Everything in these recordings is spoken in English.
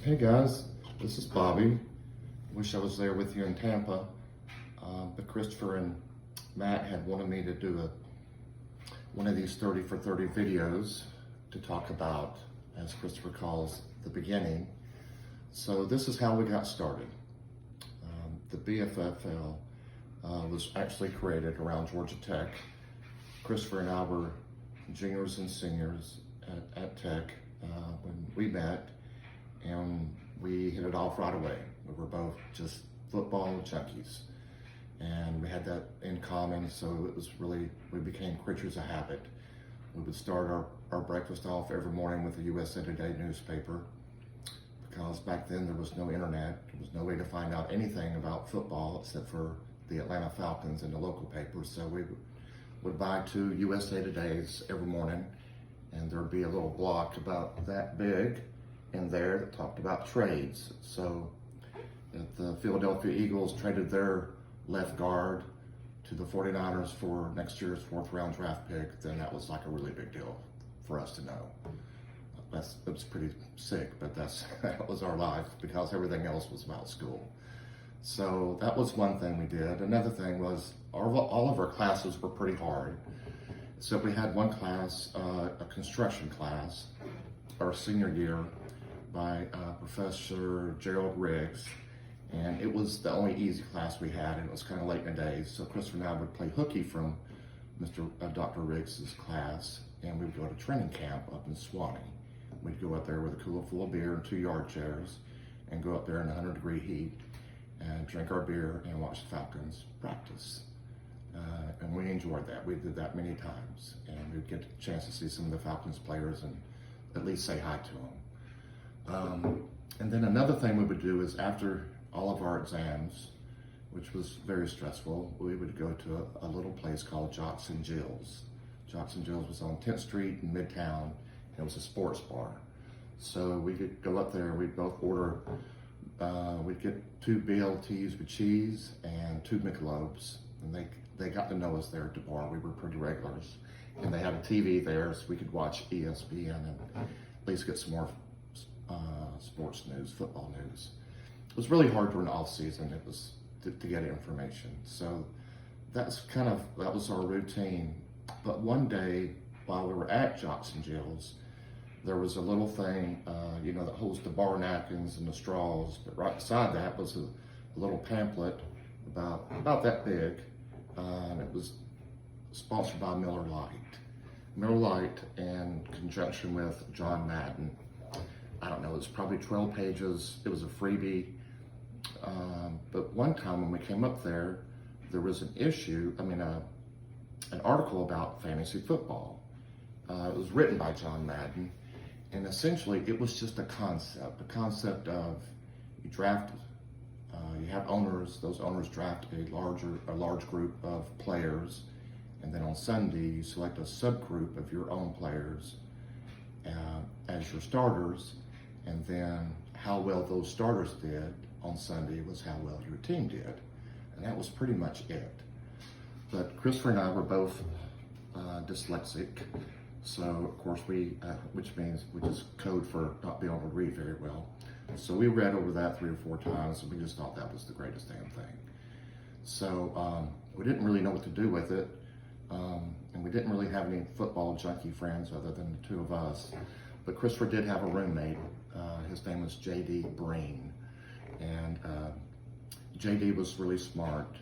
Hey guys, this is Bobby. Wish I was there with you in Tampa, but Christopher and Matt had wanted me to do one of these 30 for 30 videos to talk about, as Christopher calls, the beginning. So this is how we got started. The BFFL was actually created around Georgia Tech. Christopher and I were juniors and seniors at Tech when we met, and we hit it off right away. We were both just football junkies, and we had that in common, so it was really, we became creatures of habit. We would start our breakfast off every morning with the USA Today newspaper, because back then there was no internet, there was no way to find out anything about football except for the Atlanta Falcons and the local papers. So we would buy 2 USA Todays every morning, and there'd be a little block about that big in there that talked about trades. So if the Philadelphia Eagles traded their left guard to the 49ers for next year's 4th round draft pick, then that was like a really big deal for us to know. It was pretty sick, but that was our life, because everything else was about school. So that was one thing we did. Another thing was all of our classes were pretty hard. So we had one class, a construction class, our senior year, by Professor Gerald Riggs, and it was the only easy class we had, and it was kind of late in the day. So Christopher and I would play hooky from Dr. Riggs's class, and we would go to training camp up in Swanee. We'd go up there with a cooler full of beer and 2 yard chairs, and go up there in 100-degree heat and drink our beer and watch the Falcons practice. And we enjoyed that. We did that many times, and we'd get a chance to see some of the Falcons players and at least say hi to them. And then another thing we would do is, after all of our exams, which was very stressful, we would go to a little place called Jocks and Jills. Jocks and Jills was on 10th Street in Midtown, and it was a sports bar. So we could go up there, we'd both order, we'd get 2 BLTs with cheese and 2 Michelobs, and they got to know us there at the bar. We were pretty regulars, and they had a TV there, so we could watch ESPN and at least get some more sports news, football news. It was really hard during the off season. It was to get information. So that was our routine. But one day, while we were at Jocks and Jills, there was a little thing, that holds the bar napkins and the straws. But right beside that was a little pamphlet about that big, and it was sponsored by Miller Lite. Miller Lite, in conjunction with John Madden. I don't know, it was probably 12 pages. It was a freebie. But one time when we came up there was an article about fantasy football. It was written by John Madden, and essentially it was just a concept of you draft, you have owners, those owners draft a large group of players, and then on Sunday you select a subgroup of your own players as your starters, and then how well those starters did on Sunday was how well your team did. And that was pretty much it. But Christopher and I were both dyslexic, so of course which means we just code for not being able to read very well. So we read over that 3 or 4 times, and we just thought that was the greatest damn thing. So we didn't really know what to do with it, and we didn't really have any football junkie friends other than the 2 of us. But Christopher did have a roommate. His name was J.D. Breen, and J.D. was really smart.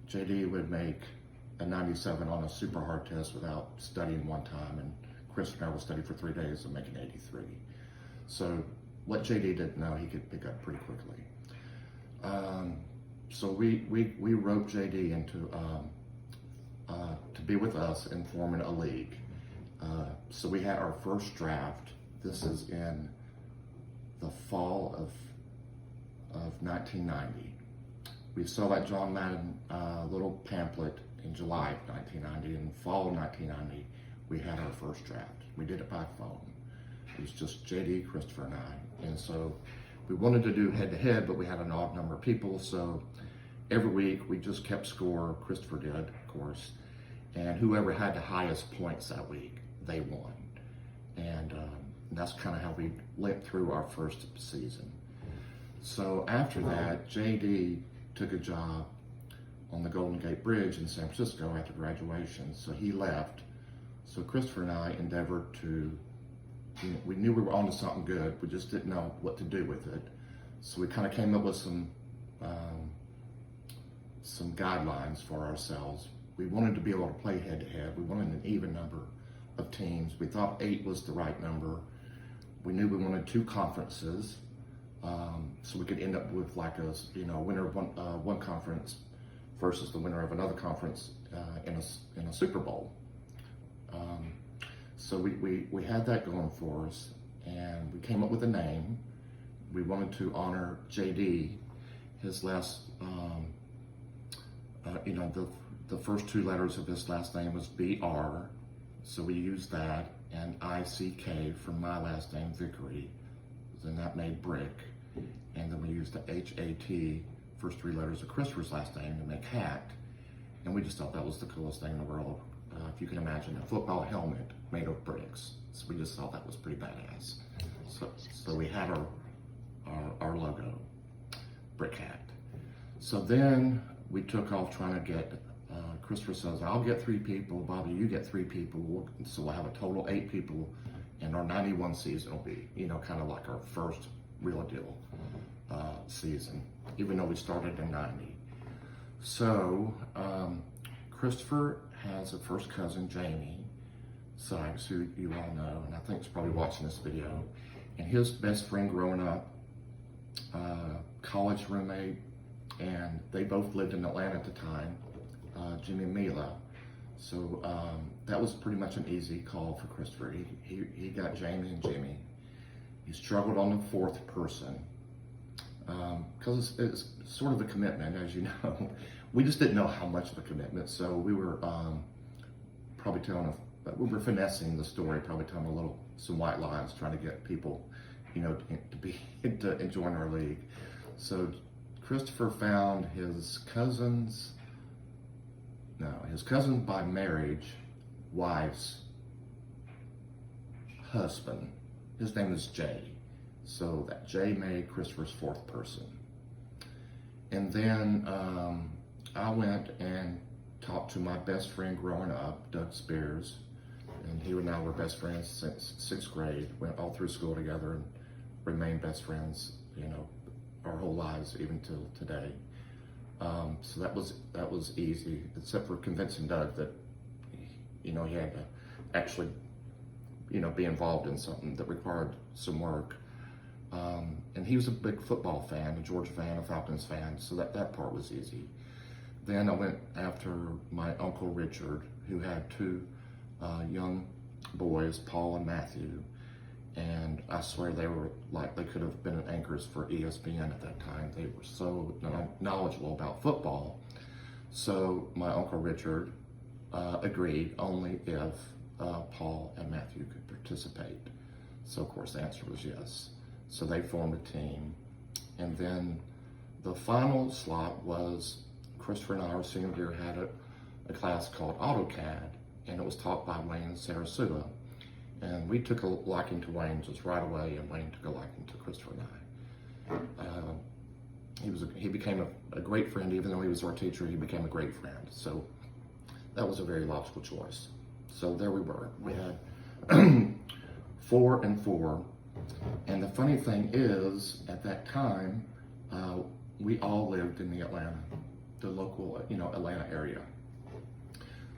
J.D. would make a 97 on a super hard test without studying one time, and Christopher and I would study for 3 days and make an 83. So what J.D. didn't know, he could pick up pretty quickly. So we roped J.D. into to be with us in forming a league. So we had our first draft. This is in the fall of 1990. We saw that John Madden little pamphlet in July of 1990. In the fall of 1990, we had our first draft. We did it by phone. It was just JD, Christopher, and I. And so we wanted to do head-to-head, but we had an odd number of people. So every week we just kept score. Christopher did, of course. And whoever had the highest points that week, they won. And that's kind of how we went through our first season. So after that, JD took a job on the Golden Gate Bridge in San Francisco after graduation. So he left. So Christopher and I endeavored to, we knew we were onto something good. We just didn't know what to do with it. So we kind of came up with some guidelines for ourselves. We wanted to be able to play head to head. We wanted an even number of teams. We thought 8 was the right number. We knew we wanted 2 conferences, so we could end up with like a winner of one conference versus the winner of another conference in a Super Bowl. So we had that going for us, and we came up with a name. We wanted to honor JD. His last, the first 2 letters of his last name was BR, so we used that, and ICK from my last name, Vickery. Then that made Brick, and then we used the HAT, first 3 letters of Christopher's last name, to make Hat, and we just thought that was the coolest thing in the world. If you can imagine a football helmet made of bricks, so we just thought that was pretty badass. So we had our logo, Brick Hat. So then we took off trying to get, Christopher says, I'll get 3 people, Bobby, you get 3 people, so we'll have a total of 8 people, and our 91 season will be, kind of like our first real deal season, even though we started in 90. So Christopher has a first cousin, Jamie Sykes, who you all know, and I think is probably watching this video, and his best friend growing up, college roommate, and they both lived in Atlanta at the time, Jimmy and Mila. So that was pretty much an easy call for Christopher. He got Jamie and Jimmy. He struggled on the 4th person because it's sort of a commitment, as you know. We just didn't know how much of a commitment, so we were we were finessing the story, probably telling some white lies, trying to get people, to join our league. So Christopher found his cousin by marriage, wife's husband. His name is Jay. So that Jay made Christopher's 4th person. And then I went and talked to my best friend growing up, Doug Spears, and he and I were best friends since 6th grade. Went all through school together and remained best friends, our whole lives, even till today. So that was easy, except for convincing Doug that, he had to actually, be involved in something that required some work. And he was a big football fan, a Georgia fan, a Falcons fan, so that part was easy. Then I went after my Uncle Richard, who had 2 young boys, Paul and Matthew, and I swear they could have been anchors for ESPN at that time. They were so knowledgeable about football. So my Uncle Richard agreed only if Paul and Matthew could participate. So of course the answer was yes. So they formed a team. And then the final slot was Christopher and I, our senior year, had a class called AutoCAD, and it was taught by Wayne Sarasuda. And we took a liking to Wayne just right away, and Wayne took a liking to Christopher and I. He became a great friend. Even though he was our teacher, he became a great friend. So that was a very logical choice. So there we were. We had 4 and 4. And the funny thing is, at that time, we all lived in the local, Atlanta area.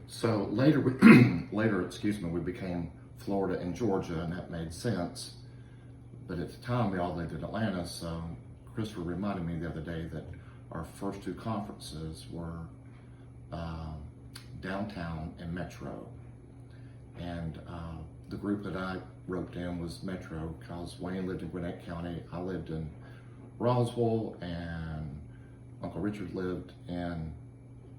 So later, we became Florida and Georgia, and that made sense. But at the time, we all lived in Atlanta, so Christopher reminded me the other day that our first 2 conferences were downtown and Metro. And the group that I roped in was Metro, because Wayne lived in Gwinnett County, I lived in Roswell, and Uncle Richard lived in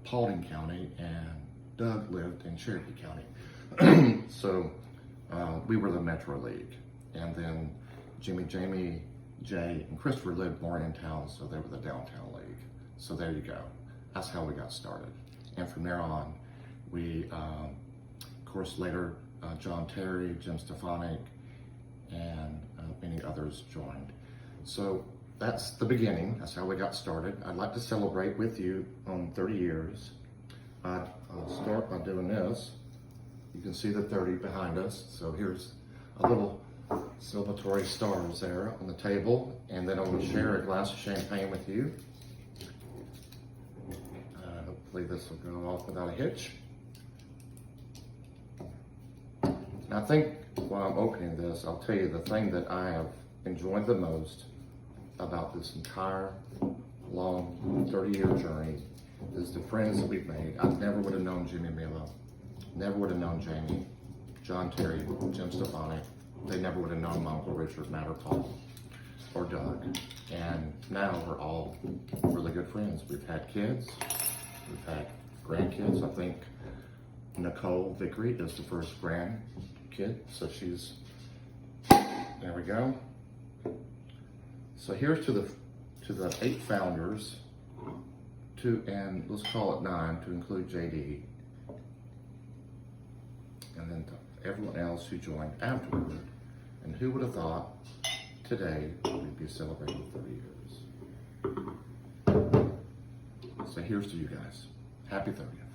Paulding County, and Doug lived in Cherokee County. So we were the Metro League. And then Jimmy, Jay, and Christopher lived more in town, so they were the Downtown League. So there you go. That's how we got started. And from there on, we, of course, later, John Terry, Jim Stefanik, and many others joined. So that's the beginning. That's how we got started. I'd like to celebrate with you on 30 years. I'll start by doing this. You can see the 30 behind us. So here's a little celebratory stars there on the table. And then I'm going to share a glass of champagne with you. Hopefully this will go off without a hitch. And I think while I'm opening this, I'll tell you the thing that I have enjoyed the most about this entire long 30-year journey is the friends that we've made. I never would have known Jimmy Milo, never would have known Jamie, John Terry, Jim Stefani. They never would have known my Uncle Richard, Matt, or Paul, or Doug. And now we're all really good friends. We've had kids, we've had grandkids. I think Nicole Vickery is the first grandkid, so she's, there we go. So here's to the 8 founders, and let's call it 9 to include JD, and then to everyone else who joined afterward. And who would have thought today we'd be celebrating 30 years? So here's to you guys. Happy 30th.